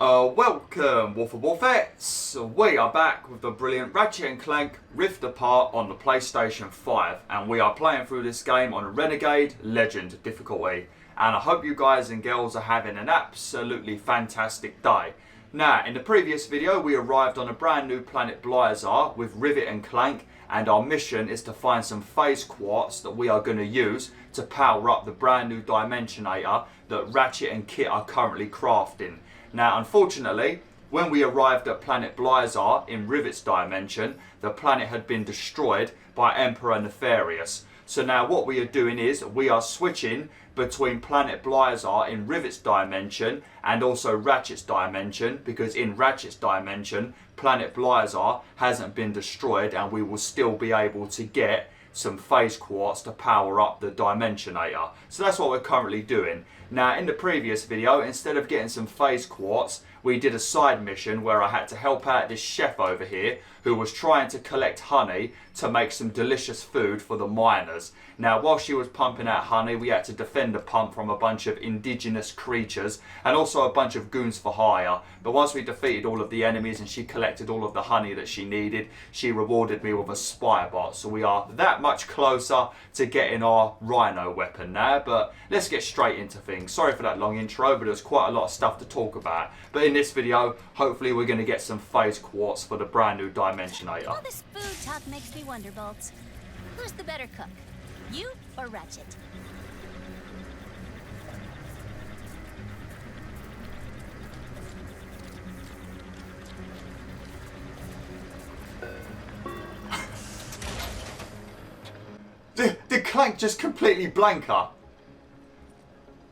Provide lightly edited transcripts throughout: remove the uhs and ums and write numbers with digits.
Welcome, WolfTheWolfettes! We are back with the brilliant Ratchet and Clank Rift Apart on the PlayStation 5, and we are playing through this game on Renegade Legend difficulty. And I hope you guys and girls are having an absolutely fantastic day. Now, in the previous video, we arrived on a brand new planet Blizzard with Ratchet and Clank, and our mission is to find some Phase Quartz that we are going to use to power up the brand new Dimensionator that Ratchet and Kit are currently crafting. Now, unfortunately, when we arrived at planet Blizzard in Rivet's dimension, the planet had been destroyed by Emperor Nefarious. So now what we are doing is we are switching between planet Blizzard in Rivet's dimension and also Ratchet's dimension, because in Ratchet's dimension, planet Blizzard hasn't been destroyed and we will still be able to get some Phase Quartz to power up the Dimensionator. So that's what we're currently doing. Now, in the previous video, instead of getting some Phase Quartz, we did a side mission where I had to help out this chef over here who was trying to collect honey to make some delicious food for the miners. Now, while she was pumping out honey, we had to defend the pump from a bunch of indigenous creatures and also a bunch of goons for hire. But once we defeated all of the enemies and she collected all of the honey that she needed, she rewarded me with a spy bot. So we are that much closer to getting our rhino weapon now. But let's get straight into things. Sorry for that long intro, but there's quite a lot of stuff to talk about. But in this video, hopefully we're going to get some Phase Quartz for the brand new Dimensionator. All this food talk makes me wonder, Bolt. Who's the better cook? You or Ratchet? Did Clank just completely blank her?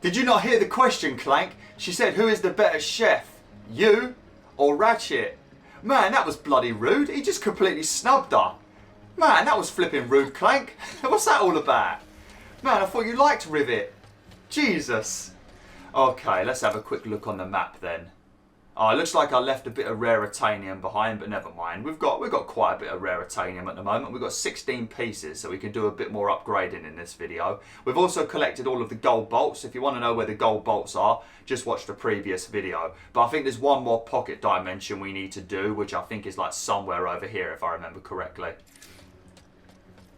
Did you not hear the question, Clank? She said, who is the better chef? You or Ratchet? Man, that was bloody rude. He just completely snubbed her. Man, that was flipping rude, Clank. What's that all about? Man, I thought you liked Rivet. Jesus. Okay, let's have a quick look on the map then. Oh, it looks like I left a bit of raritanium behind, but never mind. We've got quite a bit of raritanium at the moment. We've got 16 pieces, so we can do a bit more upgrading in this video. We've also collected all of the gold bolts. If you want to know where the gold bolts are, just watch the previous video. But I think there's one more pocket dimension we need to do, which I think is like somewhere over here, if I remember correctly.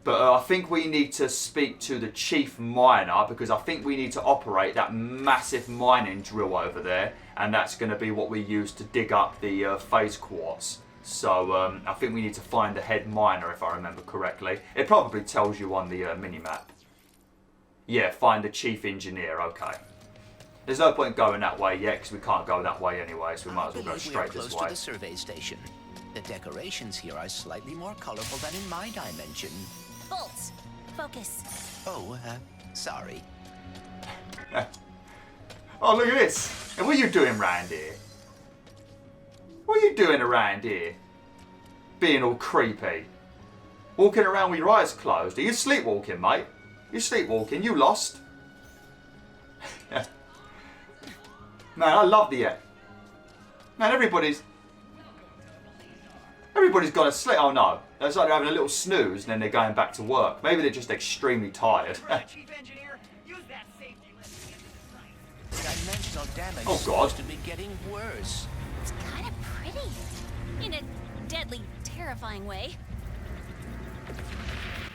But I think we need to speak to the chief miner, because I think we need to operate that massive mining drill over there, and that's going to be what we use to dig up the Phase Quartz. So I think we need to find the head miner, if I remember correctly. It probably tells you on the minimap. Yeah, find the chief engineer, okay. There's no point going that way yet, because we can't go that way anyway, so we might as well go straight this way. We're close to the survey station. The decorations here are slightly more colorful than in my dimension. Bolt, focus. Oh, sorry. Oh, look at this. And what are you doing around here? What are you doing around here? Being all creepy. Walking around with your eyes closed. Are you sleepwalking, mate? You sleepwalking? You lost? Man, I love the... Man, everybody's got to sleep. Oh, no. It's like they're having a little snooze and then they're going back to work. Maybe they're just extremely tired. Chief Engineer, use that safety lesson in the site. Dimensional damage Oh, God. seems to be getting worse. It's kind of pretty. In a deadly, terrifying way.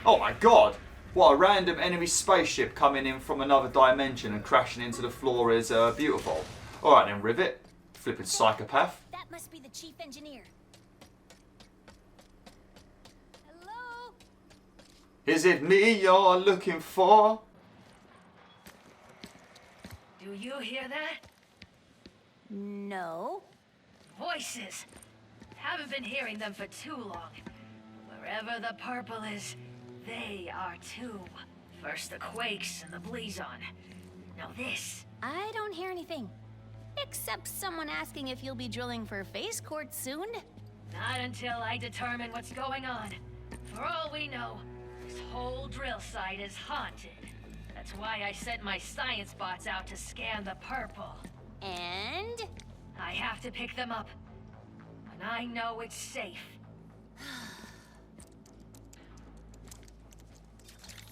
Oh, my God. What, a random enemy spaceship coming in from another dimension and crashing into the floor is beautiful. All right, then, Rivet. Flipping psychopath. That must be the chief engineer. Hello? Is it me you're looking for? Do you hear that? No. Voices. Haven't been hearing them for too long. Wherever the purple is, they are too. First the quakes and the bleezon. Now this. I don't hear anything. Except someone asking if you'll be drilling for Phase Quartz soon. Not until I determine what's going on. For all we know, this whole drill site is haunted. That's why I sent my science bots out to scan the purple. And? I have to pick them up when I know it's safe.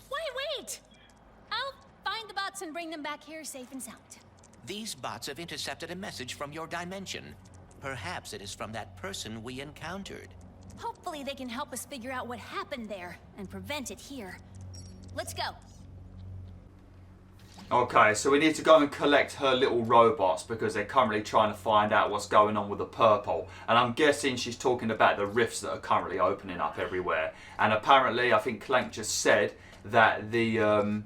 Wait! I'll find the bots and bring them back here safe and sound. These bots have intercepted a message from your dimension. Perhaps it is from that person we encountered. Hopefully they can help us figure out what happened there and prevent it here. Let's go. Okay, so we need to go and collect her little robots because they're currently trying to find out what's going on with the purple. And I'm guessing she's talking about the rifts that are currently opening up everywhere. And apparently, I think Clank just said that the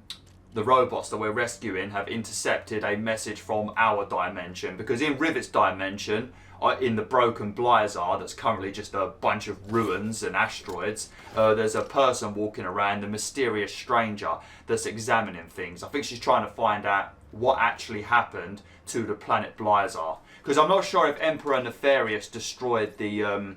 robots that we're rescuing have intercepted a message from our dimension. Because in Rivet's dimension, in the broken Blizzard that's currently just a bunch of ruins and asteroids, there's a person walking around, a mysterious stranger that's examining things. I think she's trying to find out what actually happened to the planet Blizzard, because I'm not sure if Emperor Nefarious destroyed the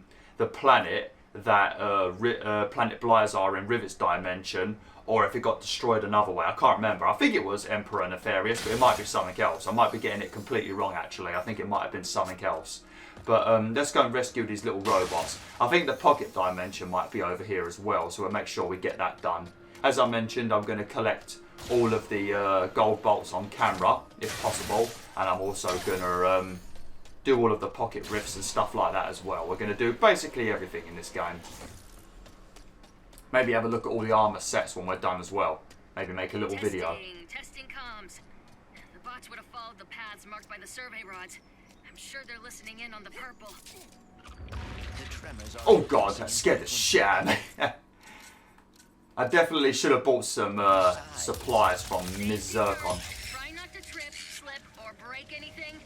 planet that planet Blizzard in Rivet's dimension, or if it got destroyed another way. I can't remember. I think it was Emperor Nefarious, but it might be something else. I might be getting it completely wrong, actually. I think it might have been something else. But let's go and rescue these little robots. I think the pocket dimension might be over here as well, so we'll make sure we get that done. As I mentioned, I'm going to collect all of the gold bolts on camera, if possible. And I'm also going to do all of the pocket rifts and stuff like that as well. We're going to do basically everything in this game. Maybe have a look at all the armor sets when we're done as well. Maybe make a little video. Testing comms. The bots would have followed the paths marked by the survey rods. I'm sure they're listening in on the purple. The tremors are Oh god, that scared the shit out of me. I definitely should have bought some supplies from Ms. Zircon. Try not to trip, slip, or break anything.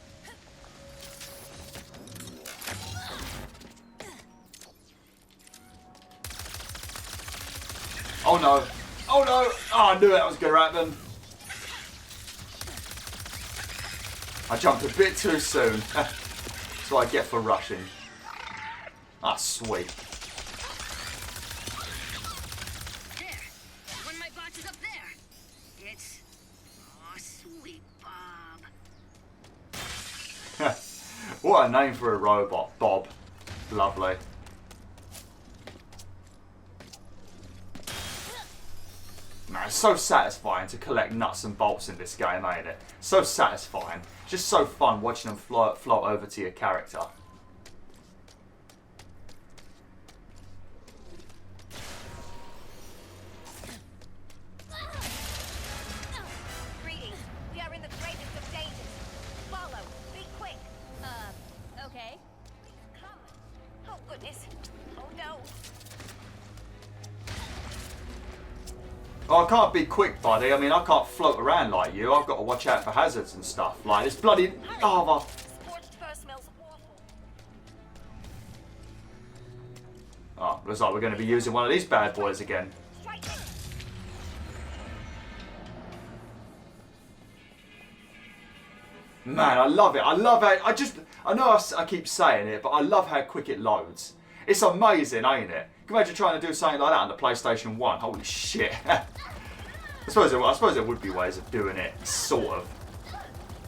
Oh no. Oh no. Oh, I knew that was going to happen. I jumped a bit too soon. That's what I get for rushing. Ah, sweet. There. One of my bots is up there. It's... Oh, sweet Bob. What a name for a robot. Bob. Lovely. Man, it's so satisfying to collect nuts and bolts in this game, ain't it? So satisfying. Just so fun watching them float over to your character. Greetings. We are in the greatest of dangers. Follow. Be quick. Okay. Come. Oh, goodness. Oh, no. Oh, I can't be quick, buddy. I mean, I can't float around like you. I've got to watch out for hazards and stuff. Like this bloody lava. Scorched fur smells awful. Oh, looks like we're going to be using one of these bad boys again. Strike. Man, I love it. I love how... I know I keep saying it, but I love how quick it loads. It's amazing, ain't it? Can you imagine trying to do something like that on the PlayStation 1? Holy shit. I suppose there would be ways of doing it, sort of.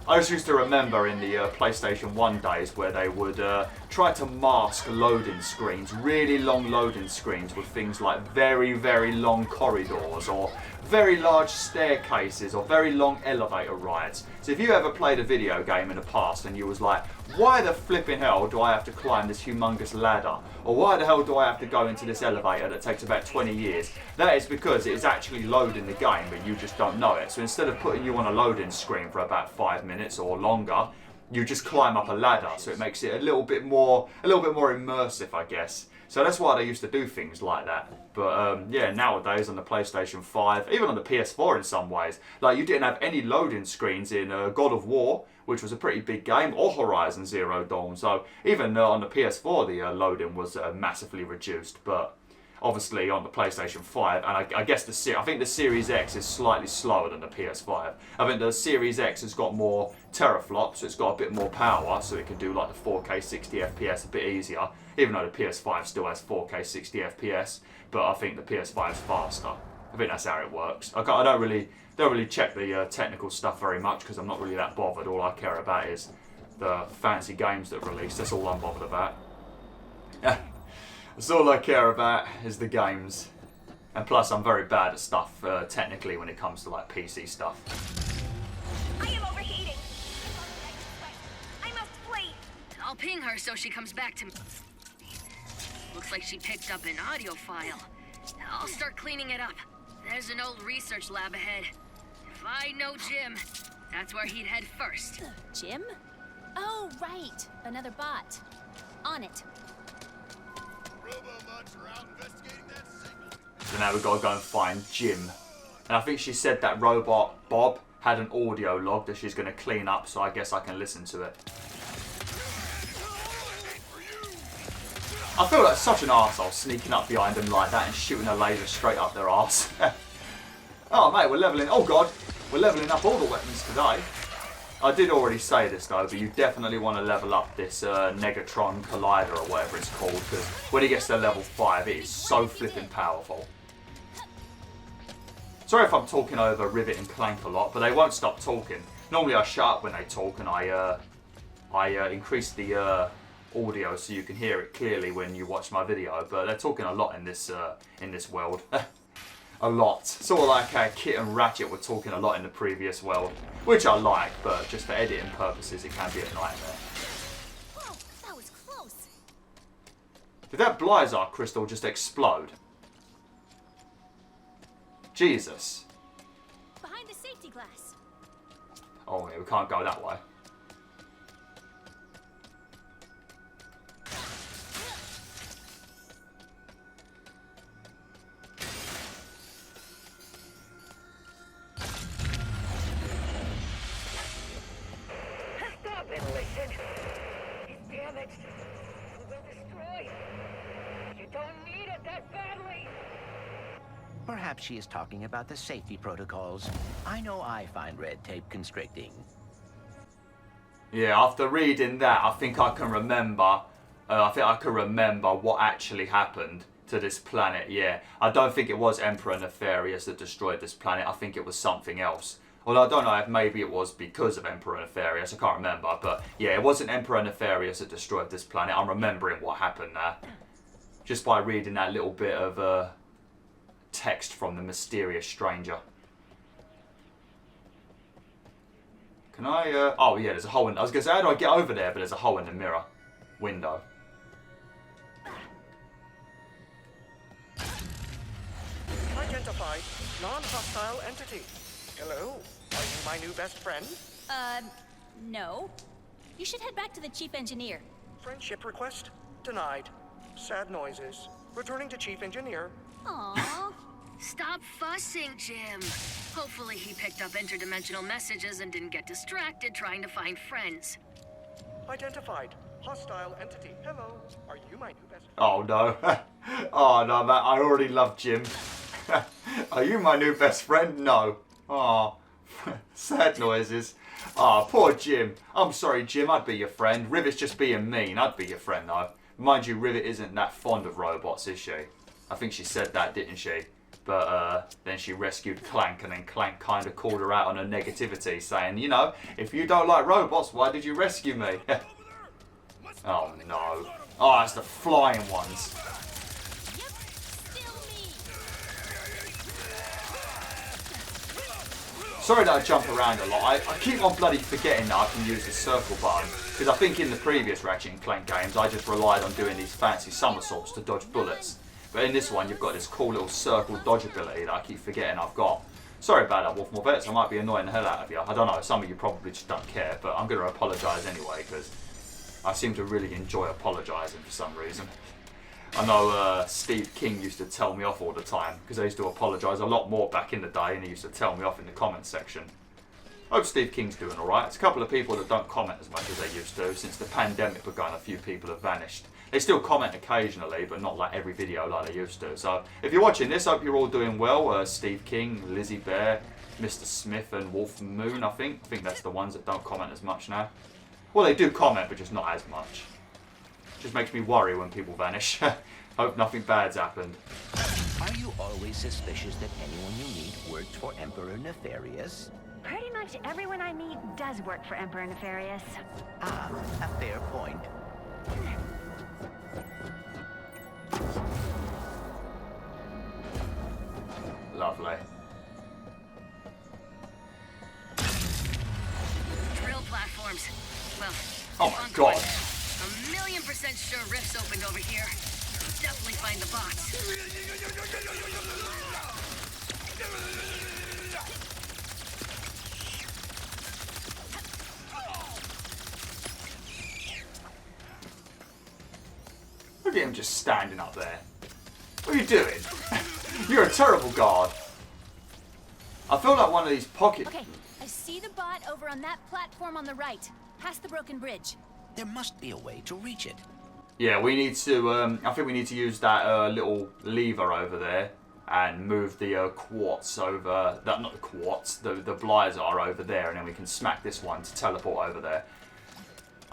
I just used to remember in the PlayStation 1 days where they would try to mask loading screens, really long loading screens with things like very, very long corridors or very large staircases or very long elevator rides. So if you ever played a video game in the past and you was like, why the flipping hell do I have to climb this humongous ladder? Or why the hell do I have to go into this elevator that takes about 20 years? That is because it is actually loading the game, but you just don't know it. So instead of putting you on a loading screen for about 5 minutes or longer, you just climb up a ladder. So it makes it a little bit more immersive, I guess. So that's why they used to do things like that. But yeah, nowadays on the PlayStation 5, even on the PS4 in some ways, like you didn't have any loading screens in God of War, which was a pretty big game, or Horizon Zero Dawn. So even on the PS4, the loading was massively reduced. But obviously on the PlayStation 5, and I guess I think the Series X is slightly slower than the PS5. I think the Series X has got more teraflops, so it's got a bit more power, so it can do like the 4K 60 FPS a bit easier, even though the PS5 still has 4K 60 FPS, but I think the PS5 is faster. I think that's how it works. I don't really check the technical stuff very much because I'm not really that bothered. All I care about is the fancy games that are released. That's all I'm bothered about. That's all I care about is the games. And plus I'm very bad at stuff technically when it comes to like PC stuff. I am overheating. ping her so she comes back to me. Looks like she picked up an audio file. I'll start cleaning it up. There's an old research lab ahead. If I know Jim, that's where he'd head first. Jim? Oh, right. Another bot. On it. So now we've got to go and find Jim. And I think she said that robot, Bob, had an audio log that she's going to clean up, so I guess I can listen to it. I feel like such an arsehole sneaking up behind them like that and shooting a laser straight up their arse. Oh mate, we're levelling. Oh god, we're levelling up all the weapons today. I did already say this though, but you definitely want to level up this Negatron Collider or whatever it's called, because when it gets to level 5, it is so flipping powerful. Sorry if I'm talking over Rivet and Clank a lot, but they won't stop talking. Normally I shut up when they talk, and I increase the audio so you can hear it clearly when you watch my video. But they're talking a lot in this world, a lot. Sort of like Kit and Ratchet were talking a lot in the previous world, which I like, but just for editing purposes, it can be a nightmare. Whoa, that was close. Did that Blizzard crystal just explode? Jesus. Behind the safety glass. Oh yeah, we can't go that way. Stop and listen. It's damaged. It will destroy. You don't need it that badly. Perhaps she is talking about the safety protocols. I know I find red tape constricting. Yeah, after reading that, I think I can remember. What actually happened to this planet. Yeah, I don't think it was Emperor Nefarious that destroyed this planet. I think it was something else. Although I don't know if maybe it was because of Emperor Nefarious. I can't remember. But yeah, it wasn't Emperor Nefarious that destroyed this planet. I'm remembering what happened there, just by reading that little bit of text from the mysterious stranger. Can I, oh yeah, there's a hole in, I was going to say, how do I get over there? But there's a hole in the mirror window. Identified non-hostile entity. Hello, are you my new best friend? No. You should head back to the chief engineer. Friendship request denied. Sad noises. Returning to chief engineer. Aww. Stop fussing, Jim. Hopefully he picked up interdimensional messages and didn't get distracted trying to find friends. Identified hostile entity. Hello, are you my new best friend? Oh no. Oh no, man, I already love Jim. Are you my new best friend? No. Oh, sad noises. Oh, poor Jim. I'm sorry, Jim, I'd be your friend. Rivet's just being mean. I'd be your friend, though. Mind you, Rivet isn't that fond of robots, is she? I think she said that, didn't she? But then she rescued Clank, and then Clank kind of called her out on her negativity, saying, you know, if you don't like robots, why did you rescue me? Oh, no. Oh, it's the flying ones. Yep, still me. Sorry that I jump around a lot. I keep on bloody forgetting that I can use the circle button. Because I think in the previous Ratchet and Clank games, I just relied on doing these fancy somersaults to dodge bullets. But in this one, you've got this cool little circle dodge ability that I keep forgetting I've got. Sorry about that, WolfTheWolf. I might be annoying the hell out of you. I don't know, some of you probably just don't care, but I'm going to apologise anyway, because I seem to really enjoy apologising for some reason. I know Steve King used to tell me off all the time, because I used to apologise a lot more back in the day, and he used to tell me off in the comments section. I hope Steve King's doing alright. It's a couple of people that don't comment as much as they used to. Since the pandemic began, a few people have vanished. They still comment occasionally, but not like every video like they used to. So if you're watching this, I hope you're all doing well. Steve King, Lizzie Bear, Mr. Smith and Wolf Moon, I think. I think that's the ones that don't comment as much now. Well, they do comment, but just not as much. Just makes me worry when people vanish. Hope nothing bad's happened. Are you always suspicious that anyone you meet works for Emperor Nefarious? Pretty much everyone I meet does work for Emperor Nefarious. Ah, a fair point. Lovely. Drill platforms. Well, Oh my god. 1,000,000% sure rifts opened over here. Definitely find the bots. Look at him just standing up there. What are you doing? You're a terrible guard. I feel like one of these pocket... Okay, I see the bot over on that platform on the right, past the broken bridge. There must be a way to reach it. Yeah, we need to, I think we need to use that little lever over there and move the quartz over, not the quartz, the Blizar over there, and then we can smack this one to teleport over there.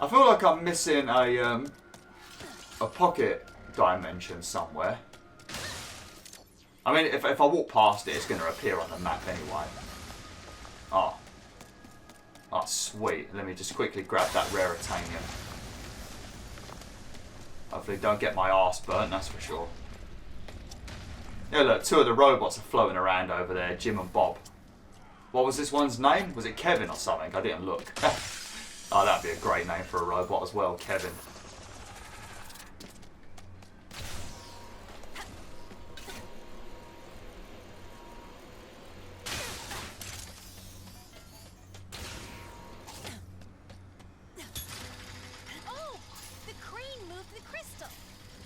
I feel like I'm missing a pocket dimension somewhere. I mean, if I walk past it, it's going to appear on the map anyway. Oh. Oh, sweet. Let me just quickly grab that raritanium. Hopefully don't get my arse burnt, that's for sure. Yeah, look, two of the robots are floating around over there, Jim and Bob. What was this one's name? Was it Kevin or something? I didn't look. Oh, that'd be a great name for a robot as well, Kevin.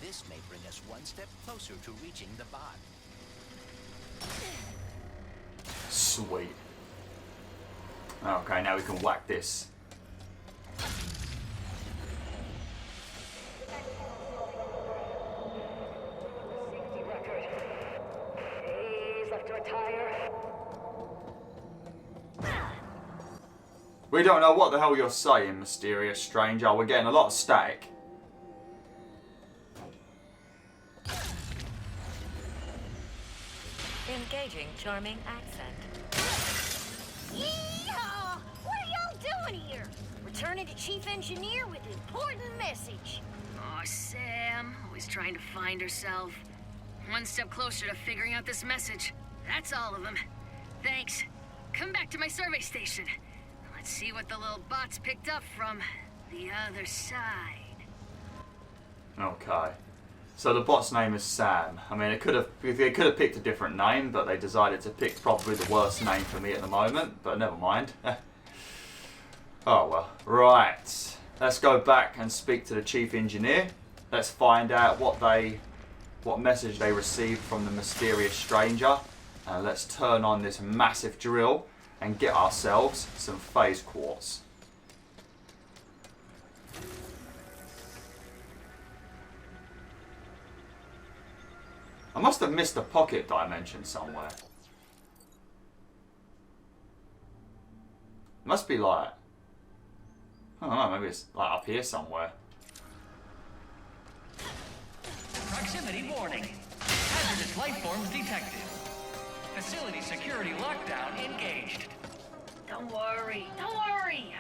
This may bring us one step closer to reaching the bot. Sweet. Okay, now we can whack this. Safety record. He's left to retire. We don't know what the hell you're saying, mysterious stranger. We're getting a lot of static. Engaging charming accent. Yeehaw! What are y'all doing here? Returning to Chief Engineer with an important message. Oh, Sam, always trying to find herself. One step closer to figuring out this message. That's all of them. Thanks. Come back to my survey station. Let's see what the little bots picked up from the other side. Okay. So the bot's name is Sam. I mean, they could have picked a different name, but they decided to pick probably the worst name for me at the moment. But never mind. Oh well. Right. Let's go back and speak to the chief engineer. Let's find out what message they received from the mysterious stranger, and let's turn on this massive drill and get ourselves some phase quartz. I must have missed a pocket dimension somewhere. Must be like, I don't know, maybe it's like up here somewhere. Proximity warning. Hazardous life forms detected. Facility security lockdown engaged. Don't worry.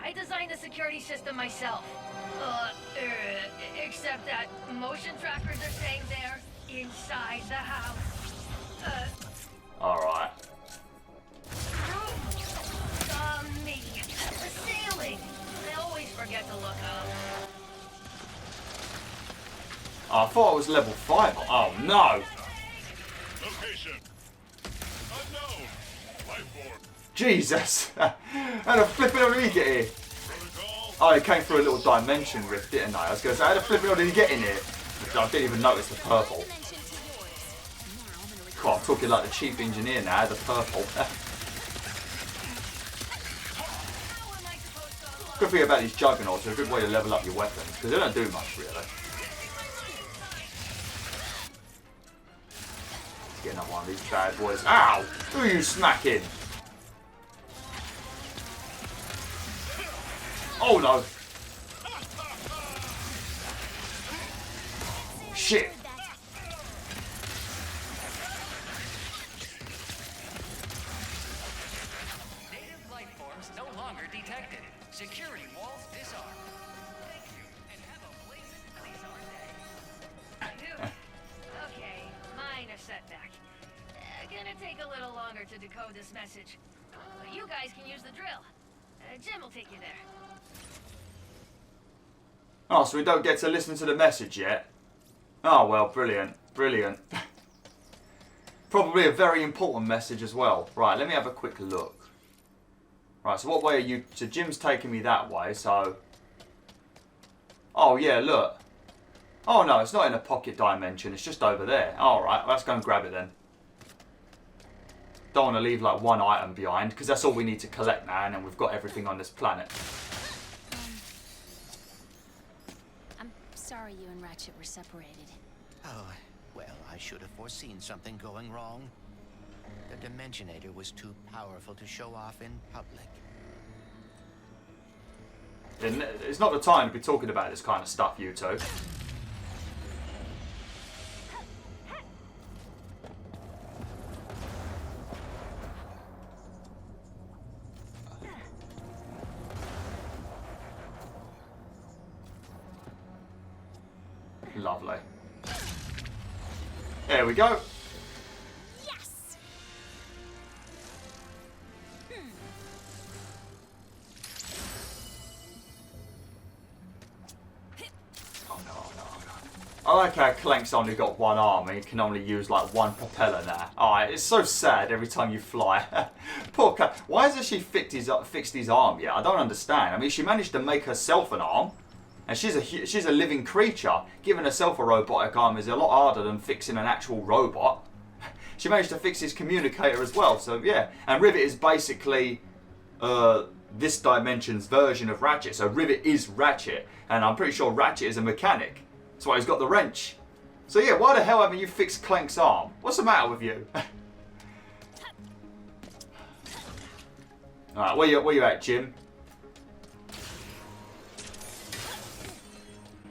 I designed the security system myself. Except that motion trackers are saying they're inside the house. Alright. Me. The ceiling. I always forget to look up. Oh, I thought it was level 5. Oh no! Location. Unknown. Life form. Jesus! How the flippin' hell did he get here? Protocol. Oh, he came through a little dimension rift, didn't I? I was going to say, how the flippin' hell did he get in here? I didn't even notice the purple. God, I'm talking like the chief engineer now, the purple. Good thing about these juggernauts, they're a good way to level up your weapons, because they don't do much really. Let's get another one of these bad boys. Ow! Who are you smacking? Oh no! Shit! Native life forms no longer detected. Security walls disarmed. Thank you, and have a blazing Blazar day. Okay, minor setback. Gonna take a little longer to decode this message. But you guys can use the drill. Jim will take you there. Oh, so we don't get to listen to the message yet? Oh, well, brilliant. Brilliant. Probably a very important message as well. Right, let me have a quick look. Right, so what way are you... So Jim's taking me that way, so... Oh, yeah, look. Oh, no, it's not in a pocket dimension. It's just over there. All right, let's go and grab it then. Don't want to leave, like, one item behind, because that's all we need to collect now, and then we've got everything on this planet. I'm sorry you and Ratchet were separated. Oh, well, I should have foreseen something going wrong. The Dimensionator was too powerful to show off in public. It's not the time to be talking about this kind of stuff, you two. Lovely. There we go. Yes! Oh, no. I like how Clank's only got one arm and he can only use like one propeller now. Oh, it's so sad every time you fly. Poor Clank. Why hasn't she fixed his arm yet? I don't understand. I mean, she managed to make herself an arm. And she's a living creature. Giving herself a robotic arm is a lot harder than fixing an actual robot. She managed to fix his communicator as well. So yeah, and Rivet is basically this dimension's version of Ratchet. So Rivet is Ratchet, and I'm pretty sure Ratchet is a mechanic. That's why he's got the wrench. So yeah, why the hell haven't you fixed Clank's arm? What's the matter with you? All right, where you at, Jim?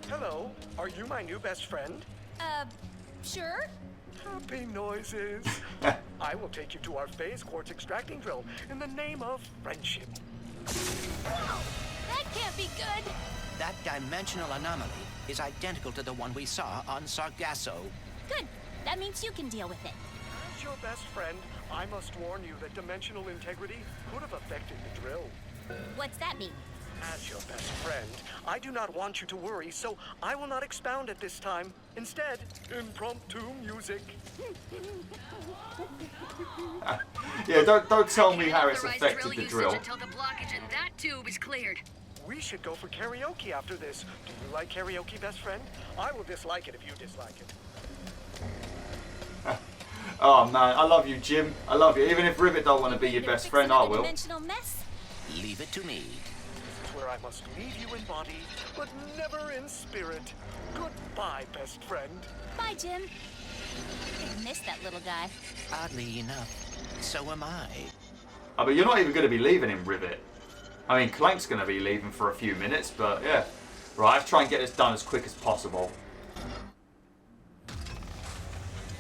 Hello, are you my new best friend? Sure? Happy noises. I will take you to our Phase Quartz extracting drill in the name of friendship. That can't be good! That dimensional anomaly is identical to the one we saw on Sargasso. Good. That means you can deal with it. As your best friend, I must warn you that dimensional integrity could have affected the drill. What's that mean? As your best friend, I do not want you to worry, so I will not expound at this time. Instead, impromptu music. Yeah, don't tell me how it's Authorize affected the drill. Until the blockage in that tube is cleared. We should go for karaoke after this. Do you like karaoke, best friend? I will dislike it if you dislike it. Oh man, I love you, Jim. I love you. Even if Rivet don't want to be your best friend, I will. Dimensional mess? Leave it to me. This is where I must leave you in body, but never in spirit. Goodbye, best friend. Bye, Jim. I miss that little guy. Oddly enough, so am I. Oh, but you're not even going to be leaving him, Rivet. I mean, Clank's going to be leaving for a few minutes, but yeah. Right, let's try and get this done as quick as possible.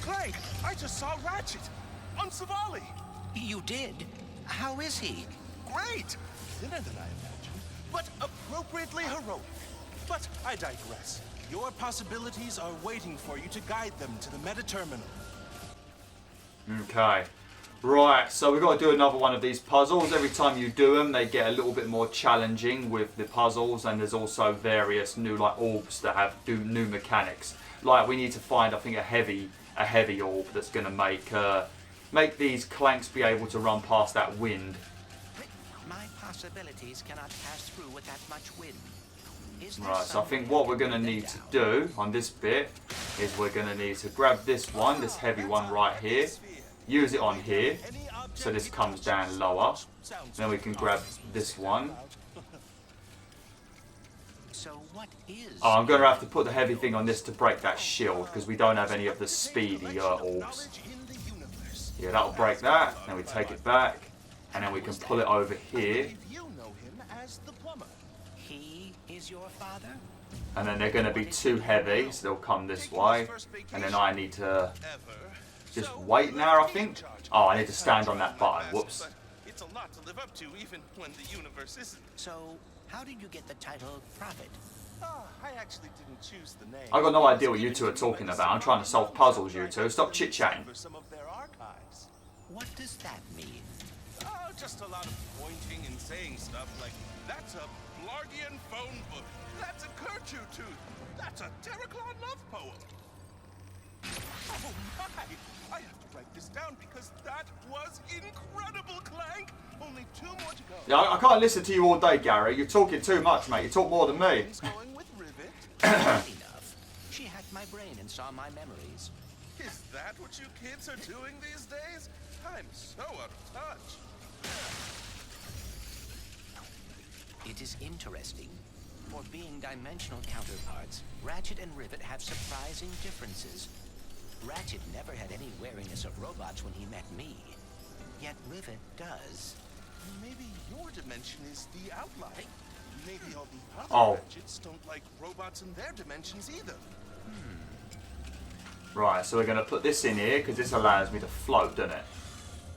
Clank, I just saw Ratchet on Savali. You did? How is he? Great! Thinner than I imagined, but appropriately heroic. But I digress. Your possibilities are waiting for you to guide them to the meta terminal. Okay. Right, so we've got to do another one of these puzzles. Every time you do them, they get a little bit more challenging with the puzzles, and there's also various new like orbs that do new mechanics. Like we need to find, I think, a heavy orb that's going to make these Clanks be able to run past that wind. My possibilities cannot pass through with that much wind. Right, so I think what we're going to need to do on this bit is we're going to need to grab this one, this heavy one right here, use it on here, so this comes down lower. Then we can grab this one. So what is... Oh, I'm going to have to put the heavy thing on this to break that shield, because we don't have any of the speedy orbs. Yeah, that'll break that. Then we take it back, and then we can pull it over here. He is your father? And then they're going to be too heavy, so they'll come this way. And then I need to just wait now, I think. Oh, I need to stand on that button. Whoops. It's a lot to live up to, even when the universe isn't. So, how did you get the title Prophet? Oh, I actually didn't choose the name. I've got no idea what you two are talking about. I'm trying to solve puzzles, you two. Stop chit-chatting. Some of their archives. What does that mean? Oh, just a lot of pointing and saying stuff like, that's a Blargian phone book. That's a Kerchu tooth. That's a Terraclon love poem. Oh my! I have to write this down because that was incredible, Clank. Only 2 more to go. Yeah, I can't listen to you all day, Gary. You're talking too much, mate. You talk more than me. Going with Rivet. Enough. She hacked my brain and saw my memories. Is that what you kids are doing these days? I'm so out of touch. It is interesting. For being dimensional counterparts, Ratchet and Rivet have surprising differences. Ratchet never had any wariness of robots when he met me. Yet Rivet does. Maybe your dimension is the outlier. Maybe all the other Oh. Ratchets don't like robots in their dimensions either. Right, so we're going to put this in here because this allows me to float, doesn't it?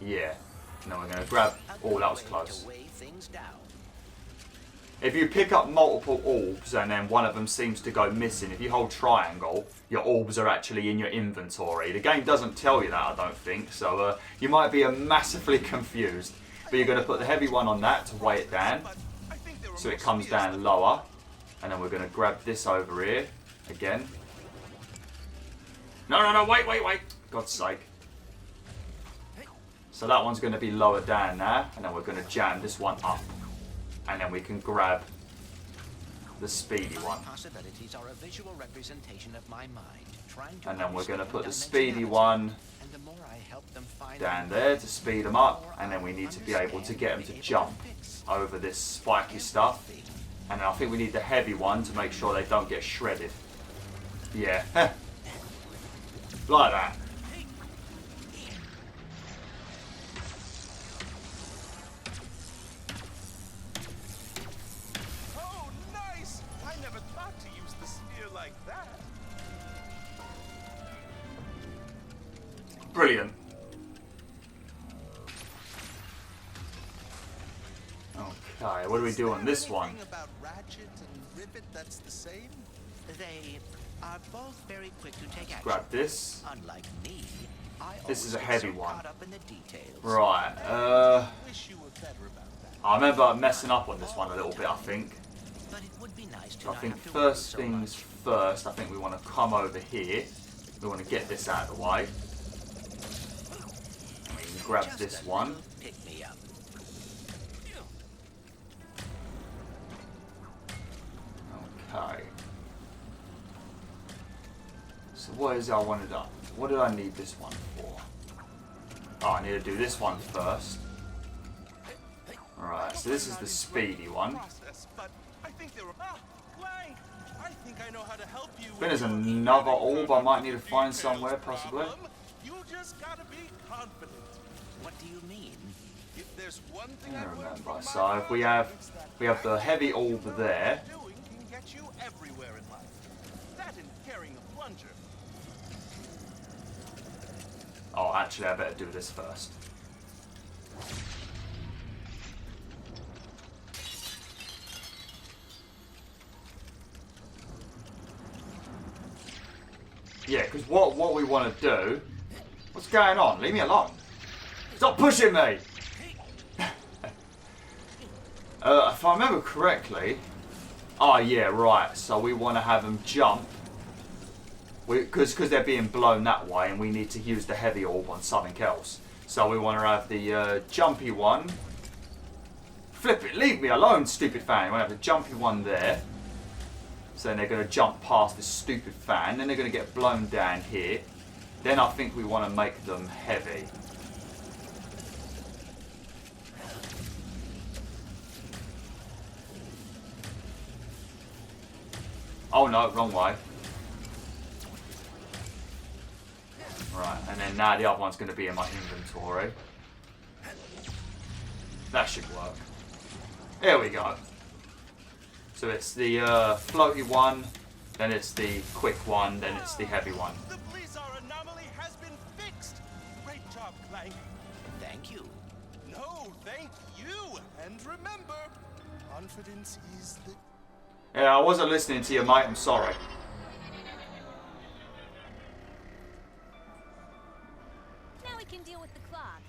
Yeah. And then we're going to grab... Oh, that was close. To weigh things down. If you pick up multiple orbs and then one of them seems to go missing, if you hold triangle, your orbs are actually in your inventory. The game doesn't tell you that, I don't think, so you might be massively confused. But you're going to put the heavy one on that to weigh it down, so it comes down lower. And then we're going to grab this over here, again. No, wait. God's sake. So that one's going to be lower down now, and then we're going to jam this one up. And then we can grab the speedy one. Possibilities are a visual representation of my mind, trying to And then we're going to put the understand speedy dimensionality. one And the more I help them find down there to speed them up. And then we need to be able to get them to jump over this spiky stuff. And then I think we need the heavy one to make sure they don't get shredded. Yeah. Like that. Oh, nice! I never thought to use the spear like that. Brilliant. Okay, what do we do on this one? Anything about Ratchet and Rivet that's the same? They are both very quick to take action. Grab this. Unlike me, I This is a always heavy get so one. caught up in the details. Right, Wish you were better about that. I remember messing up on this one a little bit, I think. But it would be nice to I not think have to worry first so things much. first, I think we want to come over here. We want to get this out of the way. We can grab Just this a one. little pick-me-up. Okay. So what is it I wanted up? What did I need this one for? Oh, I need to do this one first. Alright, so this is the speedy one. Process, but I think there were... Clank! I think I know how to help you. I think there's another orb I might need to find somewhere, possibly. You just gotta be confident. What do you mean? If there's one thing I I've learned remember. from my So if we father, have it's that the heavy orb there. doing can get you everywhere in life. That and carrying a plunger. Oh, actually, I better do this first. Yeah, because what we want to do... What's going on? Leave me alone. Stop pushing me! If I remember correctly... Oh, yeah, right. So we want to have them jump. Because they're being blown that way, and we need to use the heavy orb on something else. So we want to have the jumpy one. Flip it, leave me alone, stupid fan. We want to have the jumpy one there. So then they're going to jump past this stupid fan. Then they're going to get blown down here. Then I think we want to make them heavy. Oh no, wrong way. Right, and then now the other one's going to be in my inventory. That should work. There we go. So it's the floaty one, then it's the quick one, then it's the heavy one. The Blizzard anomaly has been fixed. Great job, Clank. Thank you. No, thank you. And remember, confidence is the... Yeah, I wasn't listening to you, mate. I'm sorry. Now we can deal with the clock.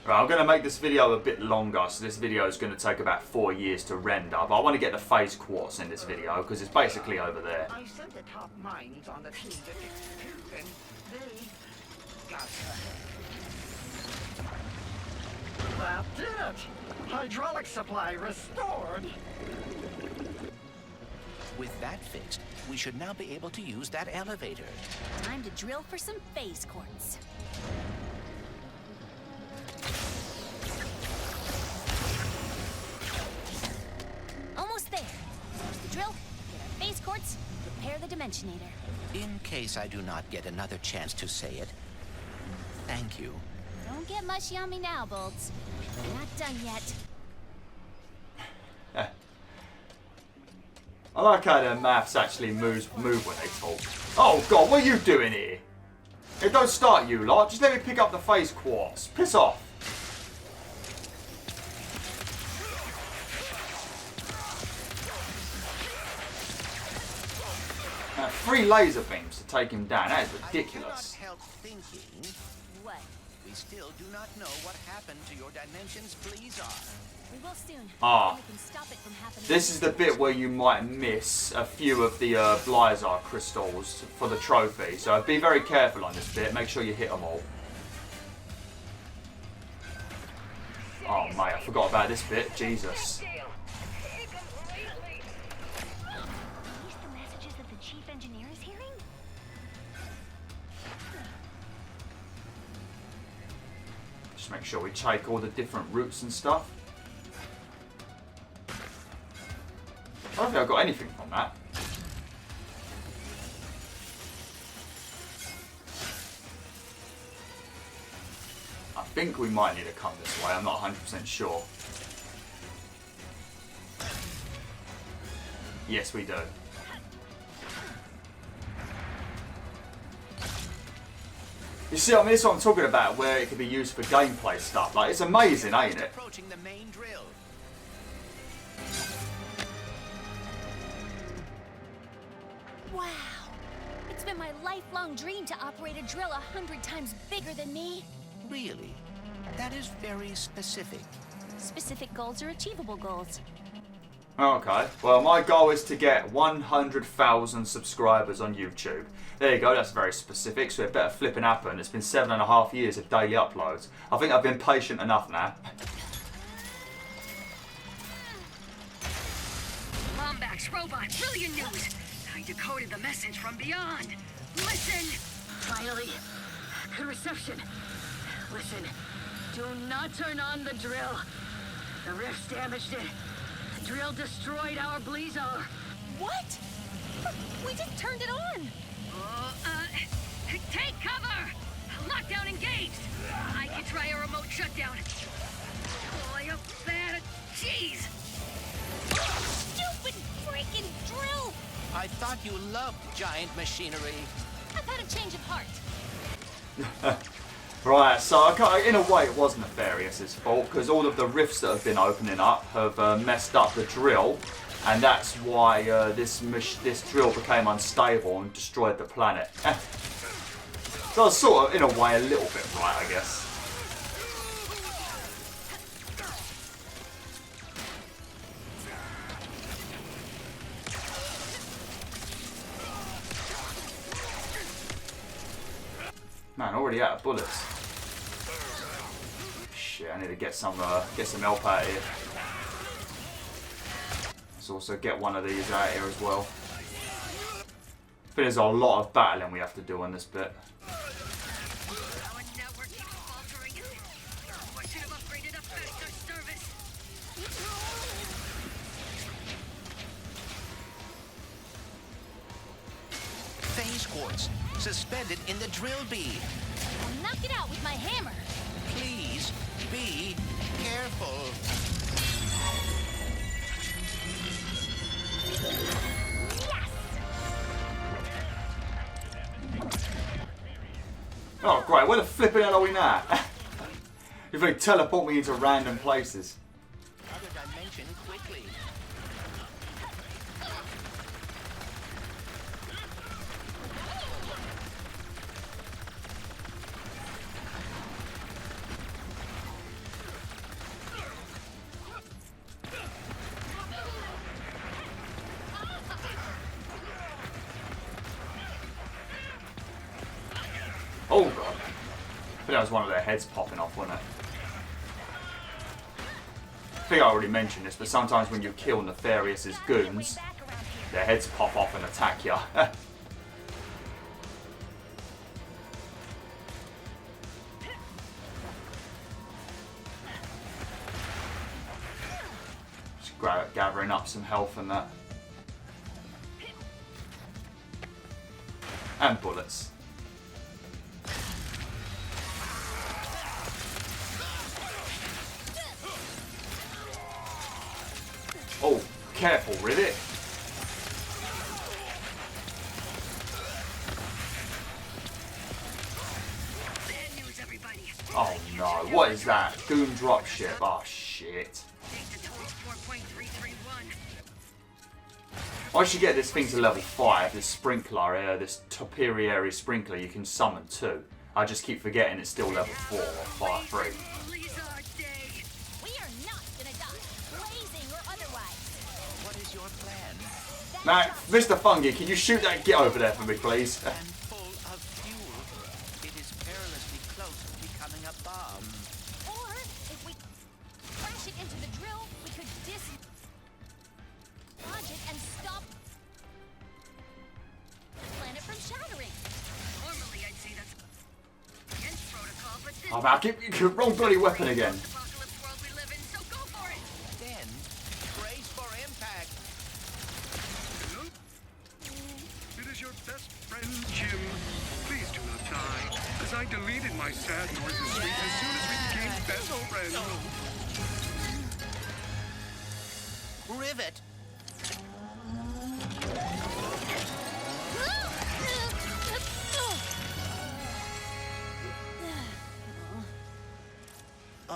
Right, I'm going to make this video a bit longer, so this video is going to take about 4 years to render, but I want to get the Phase Quartz in this video, because it's basically over there. I sent the top minds on the team to execute, and they got that did it! Hydraulic supply restored! With that fixed, we should now be able to use that elevator. Time to drill for some Phase Quartz. Almost there. Use the drill, get our Phase Quartz, repair the Dimensionator. In case I do not get another chance to say it, thank you. Don't get mushy on me now, Bolts. We're not done yet. I like how the maths actually move when they talk. Oh god, what are you doing here? Hey, don't start you lot, just let me pick up the Phase Quartz. Piss off. 3 laser beams to take him down. That is ridiculous. I cannot help thinking. What? We still do not know what happened to your dimension's Blizzard. We will soon. Ah. We can stop it from happening. This is the bit where you might miss a few of the Blizzard crystals for the trophy. So be very careful on this bit. Make sure you hit them all. Oh mate, I forgot about this bit. Jesus. Just make sure we take all the different routes and stuff. I don't think I got anything from that. I think we might need to come this way. I'm not 100% sure. Yes, we do. You see, I mean, this is what I'm talking about, where it could be used for gameplay stuff. Like, it's amazing, ain't it? Approaching the main drill. Wow. It's been my lifelong dream to operate a drill 100 times bigger than me. Really? That is very specific. Specific goals are achievable goals. Okay, well my goal is to get 100,000 subscribers on YouTube. There you go, that's very specific, so it better flipping happen. It's been 7.5 years of daily uploads. I think I've been patient enough now. Lombax robot, brilliant news! I decoded the message from beyond. Listen! Finally, good reception. Listen, do not turn on the drill. The rift's damaged it. The drill destroyed our Blizzard. What? We just turned it on. Take cover! Lockdown engaged! I can try a remote shutdown. Oh, you bad cheese! Stupid freaking drill! I thought you loved giant machinery. I've had a change of heart. Right, so in a way it was Nefarious' fault, because all of the rifts that have been opening up have messed up the drill, and that's why this drill became unstable and destroyed the planet. So I was sort of, in a way, a little bit right, I guess. Man, already out of bullets. Shit, I need to get some help out of here. Let's also get one of these out here as well. I think there's a lot of battling we have to do on this bit. Our network keeps faltering. I should have upgraded a faster service. Phase Quartz, suspended in the drill bead. I'll knock it out with my hammer. Please be careful. Oh great, where the flipping hell are we now? If they teleport me into random places. Other dimension quickly. Oh god. I think that was one of their heads popping off, wasn't it? I think I already mentioned this, but sometimes when you kill Nefarious's goons, their heads pop off and attack you. Just gathering up some health and that. And bullets. Oh, careful, Rivet. Oh no, what is that? Goon dropship. Oh shit. Once you get this thing to level 5, this sprinkler, this Topiary Sprinkler, you can summon 2. I just keep forgetting it's still level 4 or 3. We are not gonna die, blazing or otherwise. What is your plan? Now, Mr. Fungi, can you shoot that git over there for me, please? And full of fuel. It is perilously close to becoming a bomb. Or if we crash it into the drill, we could dislodge it and stop the planet from shattering. Normally I'd say that's against protocol, but this Oh man, wrong bloody weapon again. apocalypse world we live in, so go for it! Then, brace for impact. It is your best friend, Jim. Please do not die, as I deleted my sad noises suite as soon as we became best friends. Rivet.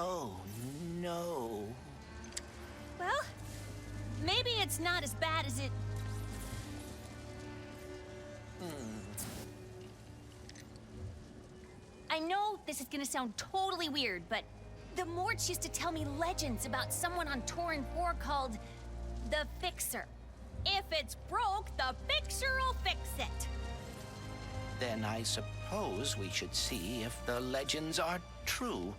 Oh, no. Well, maybe it's not as bad as it... I know this is gonna sound totally weird, but the Morts used to tell me legends about someone on Torrin 4 called the Fixer. If it's broke, the Fixer will fix it. Then I suppose we should see if the legends are true.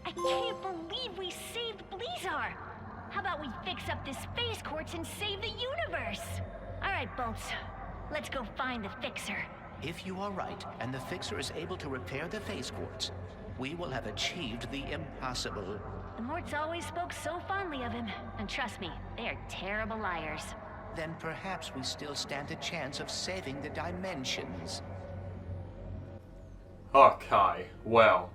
I can't believe we saved Blizzar. How about we fix up this Phase Quartz and save the universe? All right, Bolts. Let's go find the Fixer. If you are right, and the Fixer is able to repair the Phase Quartz, we will have achieved the impossible. The Morts always spoke so fondly of him. And trust me, they are terrible liars. Then perhaps we still stand a chance of saving the dimensions. Okay, well.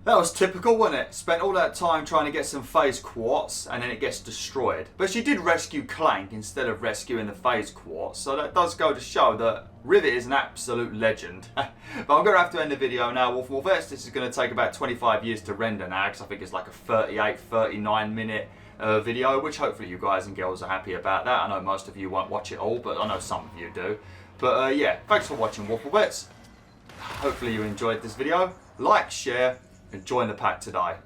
That was typical, wasn't it? Spent all that time trying to get some Phase Quartz and then it gets destroyed. But she did rescue Clank instead of rescuing the Phase Quartz, so that does go to show that Rivet is an absolute legend. But I'm going to have to end the video now. WolfTheWolf, this is going to take about 25 years to render now, because I think it's like a 38, 39 minute video, which hopefully you guys and girls are happy about that. I know most of you won't watch it all, but I know some of you do. But yeah, thanks for watching, WolfTheWolf. Hopefully you enjoyed this video. Like, share, and join the pack today.